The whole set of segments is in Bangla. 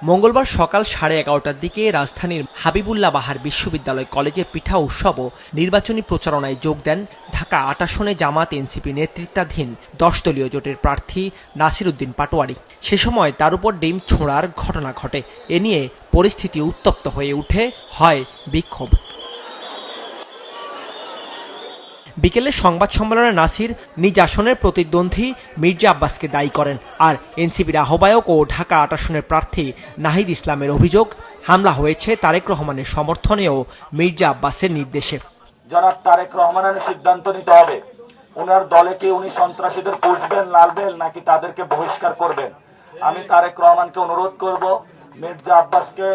মঙ্গলবার সকাল 11:30টার দিকে রাজধানীর হাবিবুল্লাহ বাহার বিশ্ববিদ্যালয় কলেজে পিঠা উৎসব ও নির্বাচনী প্রচারণায় যোগ দেন ঢাকা ৮ আসনে জামাত এনসিপি নেতৃত্বাধীন 10 দলীয় জোটের প্রার্থী নাসির উদ্দিন পাটোয়ারি। সে সময় তার উপর ডিম ছোঁড়ার ঘটনা ঘটে। এ নিয়ে পরিস্থিতি উত্তপ্ত হয়ে হয় বিক্ষোভ। বিকেলে সংবাদ সম্মেলনে নাসির নিজ আসনের প্রতিদ্বন্দ্বী মির্জা আব্বাসকে দায়ী করেন। আর এনসিপির আহ্বায়ক ও ঢাকা ৮ আসনের প্রার্থী নাহিদ ইসলামের অভিযোগ, হামলা হয়েছে তারেক রহমানের সমর্থনে ও মির্জা আব্বাসের নির্দেশে। জনাব তারেক রহমানের সিদ্ধান্ত নিতে হবে, ওনার দলে কি উনি সন্ত্রাসীদের পুষবেন, লালবেন, নাকি তাদেরকে বহিষ্কার করবেন। আমি তারেক রহমানকে অনুরোধ করব মির্জা আব্বাসকে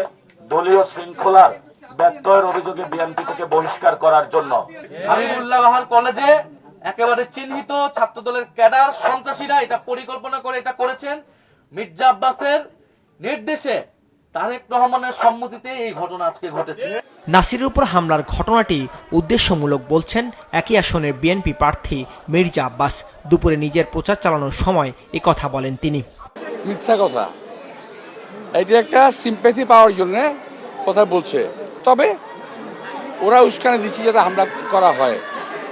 দলীয় শৃঙ্খলার ব্যত্যয়ের অভিযোগে বিএনপি থেকে বহিষ্কার করার জন্য। হাবিবুল্লাহ বাহার কলেজে একেবারে চিহ্নিত ছাত্রদলের ক্যাডার সন্ত্রাসীরা এটা পরিকল্পনা করে এটা করেছেন। মির্জা আব্বাসের নির্দেশে, তারেক রহমানের সম্মতিতে এই ঘটনা আজকে ঘটেছে। নাসিরের উপর হামলার ঘটনাটি উদ্দেশ্যমূলক বলছেন একই আসনের বিএনপি প্রার্থী মির্জা আব্বাস। দুপুরে নিজের প্রচার চালানোর সময় কথা বলেন তিনি। মিথ্যা কথা, এটি একটা সিম্প্যাথি পাওয়ার জন্য কথা বলছে। তবে ওরা উস্কানি দিচ্ছে যাতে হামলা করা হয়,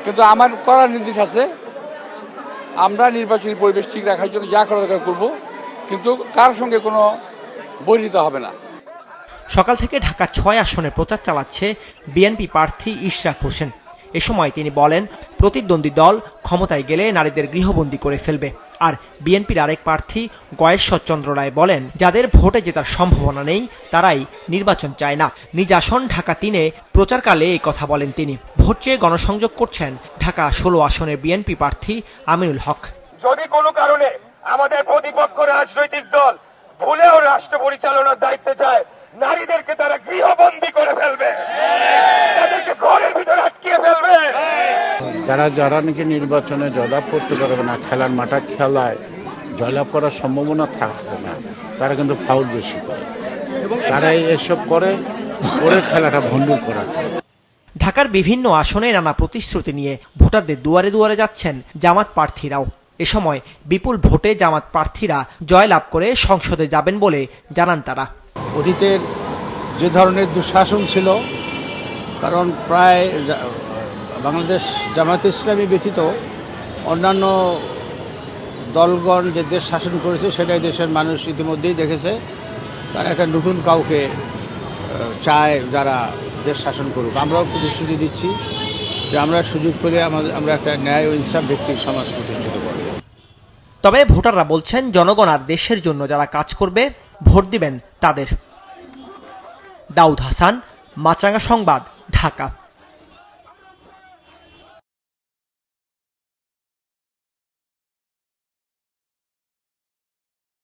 কিন্তু আমার করার নির্দেশ আছে। আমরা নির্বাচনী পরিবেশ ঠিক রাখার জন্য যা করা দরকার করবো, কিন্তু কার সঙ্গে কোনো বৈরিতা হবে না। সকাল থেকে ঢাকা ৬ আসনে প্রচার চালাচ্ছে বিএনপি প্রার্থী ইশরাক হোসেন। এ সময় তিনি বলেন, প্রতিদ্বন্দ্বী দল ক্ষমতায় গেলে নারীদের গৃহবন্দী করে ফেলবে। আর বিএনপির আরেক প্রার্থী গয়েশ্বর চন্দ্র রায় বলেন, যাদের ভোটে জেতার সম্ভাবনা নেই তারাই নির্বাচন চায় না। নিজ আসন ঢাকা ৩-এ প্রচারকালে এই কথা বলেন তিনি। ভোট চেয়ে গণসংযোগ করছেন ঢাকা ১৬ আসনের বিএনপি প্রার্থী আমিনুল হক। যদি কোনো কারণে আমাদের প্রতিপক্ষ রাজনৈতিক দল ভুলেও রাষ্ট্র পরিচালনার দায়িত্বে যায়, নারীদেরকে তারা গৃহবন্দী করে ফেলবে, তাদেরকে ঘরের ভিতরে আটকিয়ে ফেলবে। যারা নাকি নির্বাচনে জয়লাভ করতে পারবে না, খেলার মাঠে খেলায় জয়লাভ করার সম্ভাবনা থাকবে না, তারা কিন্তু ফাউল বেশি করে, তারাই এসব করে খেলাটা ভণ্ডুল করা। ঢাকার বিভিন্ন আসনে নানা প্রতিশ্রুতি নিয়ে ভোটারদের দুয়ারে দুয়ারে যাচ্ছেন জামাত প্রার্থীরাও। এ সময় বিপুল ভোটে জামাত প্রার্থীরা জয়লাভ করে সংসদে যাবেন বলে জানান তারা। অতীতের যে ধরনের দুঃশাসন ছিল, কারণ প্রায় বাংলাদেশ জামায়াতে ইসলামী ব্যতীত অন্যান্য দলগণ যে দেশ শাসন করেছে সেটাই দেশের মানুষ ইতিমধ্যেই দেখেছে। তারা একটা নতুন কাউকে চায় যারা দেশ শাসন করুক। আমরাও প্রতিশ্রুতি দিচ্ছি যে আমরা সুযোগ পেলে আমরা একটা ন্যায় ও ইনসাফ ভিত্তিক সমাজ প্রতিষ্ঠিত করব। তবে ভোটাররা বলছেন, জনগণ আর দেশের জন্য যারা কাজ করবে ভোট দিবেন তাদের। দাউদ হাসান, মাছরাঙা সংবাদ, ঢাকা।